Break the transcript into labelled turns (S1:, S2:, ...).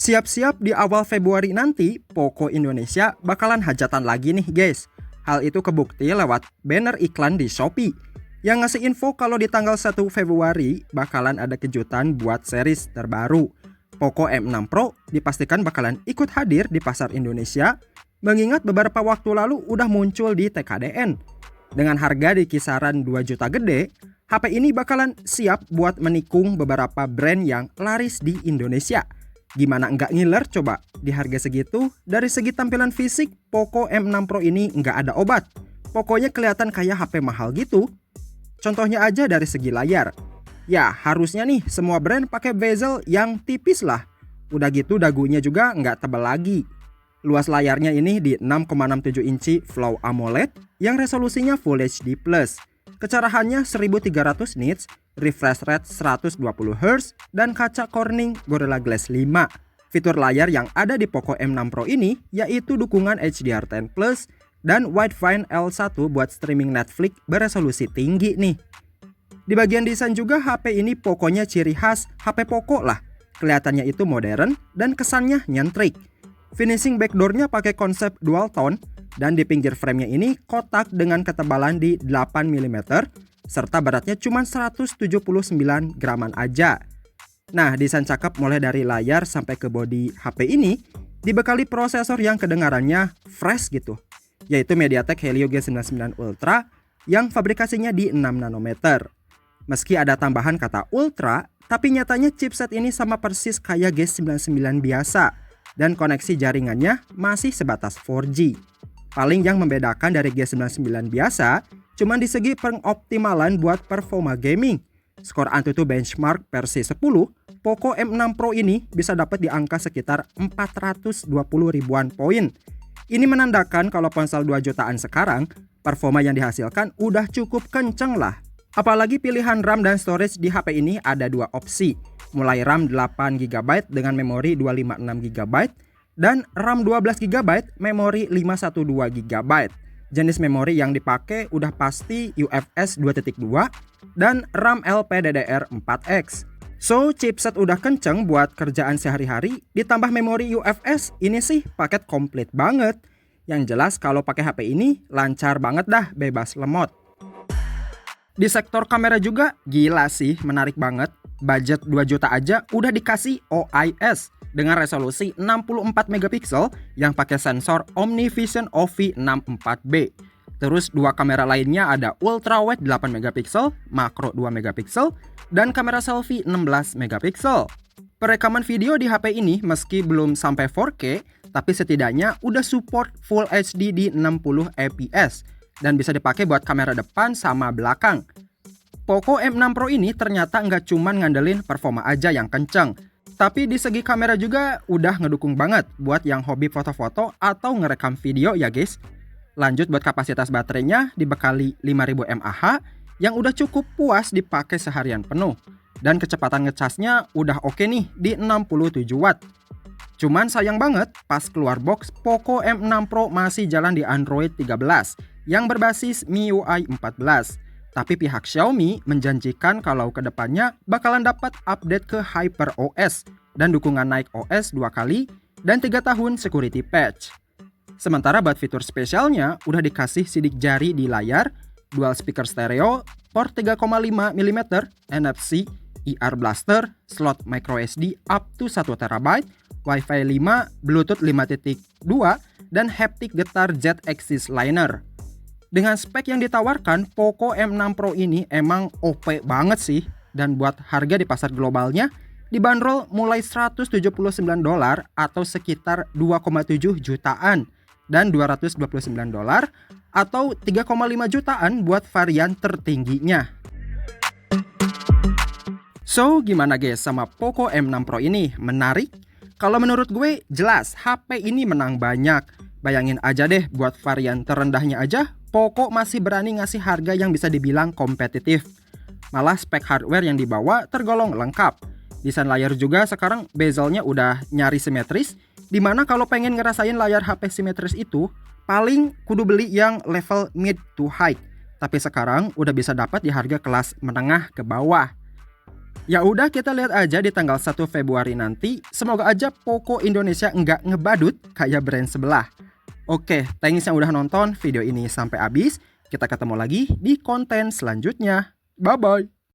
S1: Siap-siap di awal Februari nanti, Poco Indonesia bakalan hajatan lagi nih guys. Hal itu kebukti lewat banner iklan di Shopee yang ngasih info kalau di tanggal 1 Februari bakalan ada kejutan buat series terbaru. Poco M6 Pro dipastikan bakalan ikut hadir di pasar Indonesia, mengingat beberapa waktu lalu udah muncul di TKDN. Dengan harga di kisaran 2 juta gede, HP ini bakalan siap buat menikung beberapa brand yang laris di Indonesia. Gimana nggak ngiler coba? Di harga segitu, dari segi tampilan fisik, Poco M6 Pro ini nggak ada obat. Pokoknya kelihatan kayak HP mahal gitu. Contohnya aja dari segi layar. Ya, harusnya nih semua brand pakai bezel yang tipis lah. Udah gitu dagunya juga nggak tebal lagi. Luas layarnya ini di 6,67 inci Flow AMOLED yang resolusinya Full HD+. Kecerahannya 1300 nits, refresh rate 120 Hz, dan kaca Corning Gorilla Glass 5. Fitur layar yang ada di Poco M6 Pro ini yaitu dukungan HDR10+ dan Widefine L1 buat streaming Netflix beresolusi tinggi nih. Di bagian desain juga HP ini pokoknya ciri khas HP Poco lah. Kelihatannya itu modern dan kesannya nyentrik. Finishing backdoornya pakai konsep dual tone dan di pinggir framenya ini kotak dengan ketebalan di 8 mm serta beratnya cuma 179 graman aja. Nah, desain cakep mulai dari layar sampai ke bodi HP ini dibekali prosesor yang kedengarannya fresh gitu, yaitu MediaTek Helio G99 Ultra yang fabrikasinya di 6 nanometer. Meski ada tambahan kata Ultra, tapi nyatanya chipset ini sama persis kayak G99 biasa dan koneksi jaringannya masih sebatas 4G. Paling yang membedakan dari G99 biasa cuman di segi pengoptimalan buat performa gaming. Skor Antutu benchmark versi 10, Poco M6 Pro ini bisa dapat di angka sekitar 420 ribuan poin. Ini menandakan kalau ponsel 2 jutaan sekarang, performa yang dihasilkan udah cukup kenceng lah. Apalagi pilihan RAM dan storage di HP ini ada dua opsi, mulai RAM 8GB dengan memori 256GB dan RAM 12GB memori 512GB. Jenis memori yang dipakai udah pasti UFS 2.2 dan RAM LPDDR4X. So, chipset udah kenceng buat kerjaan sehari-hari, ditambah memori UFS, ini sih paket komplit banget. Yang jelas kalau pakai HP ini lancar banget dah, bebas lemot. Di sektor kamera juga gila sih, menarik banget. Budget 2 juta aja udah dikasih OIS dengan resolusi 64 megapiksel yang pakai sensor OmniVision OV64B. Terus dua kamera lainnya ada ultra wide 8 megapiksel, makro 2 megapiksel, dan kamera selfie 16 megapiksel. Perekaman video di HP ini meski belum sampai 4K, tapi setidaknya udah support Full HD di 60 fps dan bisa dipakai buat kamera depan sama belakang. Poco M6 Pro ini ternyata nggak cuman ngandelin performa aja yang kenceng, tapi di segi kamera juga udah ngedukung banget buat yang hobi foto-foto atau ngerekam video ya guys. Lanjut buat kapasitas baterainya dibekali 5000 mAh yang udah cukup puas dipakai seharian penuh. Dan kecepatan ngecasnya udah oke nih di 67 watt. Cuman sayang banget pas keluar box Poco M6 Pro masih jalan di Android 13 yang berbasis MIUI 14. Tapi pihak Xiaomi menjanjikan kalau kedepannya bakalan dapat update ke HyperOS dan dukungan naik OS 2 kali dan 3 tahun security patch. Sementara buat fitur spesialnya udah dikasih sidik jari di layar, dual speaker stereo, port 3,5 mm, NFC, IR blaster, slot microSD up to 1 TB, Wi-Fi 5, Bluetooth 5.2, dan haptic getar Z-Axis liner. Dengan spek yang ditawarkan, Poco M6 Pro ini emang OP banget sih. Dan buat harga di pasar globalnya, dibanderol mulai $179 atau sekitar 2,7 jutaan. Dan $229 atau 3,5 jutaan buat varian tertingginya. So, gimana guys sama Poco M6 Pro ini? Menarik? Kalau menurut gue, jelas HP ini menang banyak. Bayangin aja deh, buat varian terendahnya aja, Poco masih berani ngasih harga yang bisa dibilang kompetitif. Malah spek hardware yang dibawa tergolong lengkap. Desain layar juga sekarang bezelnya udah nyari simetris, dimana kalau pengen ngerasain layar HP simetris itu, paling kudu beli yang level mid to high. Tapi sekarang udah bisa dapat di harga kelas menengah ke bawah. Ya udah kita lihat aja di tanggal 1 Februari nanti. Semoga aja Poco Indonesia nggak ngebadut kayak brand sebelah. Oke, thanks yang udah nonton video ini sampai habis. Kita ketemu lagi di konten selanjutnya. Bye-bye.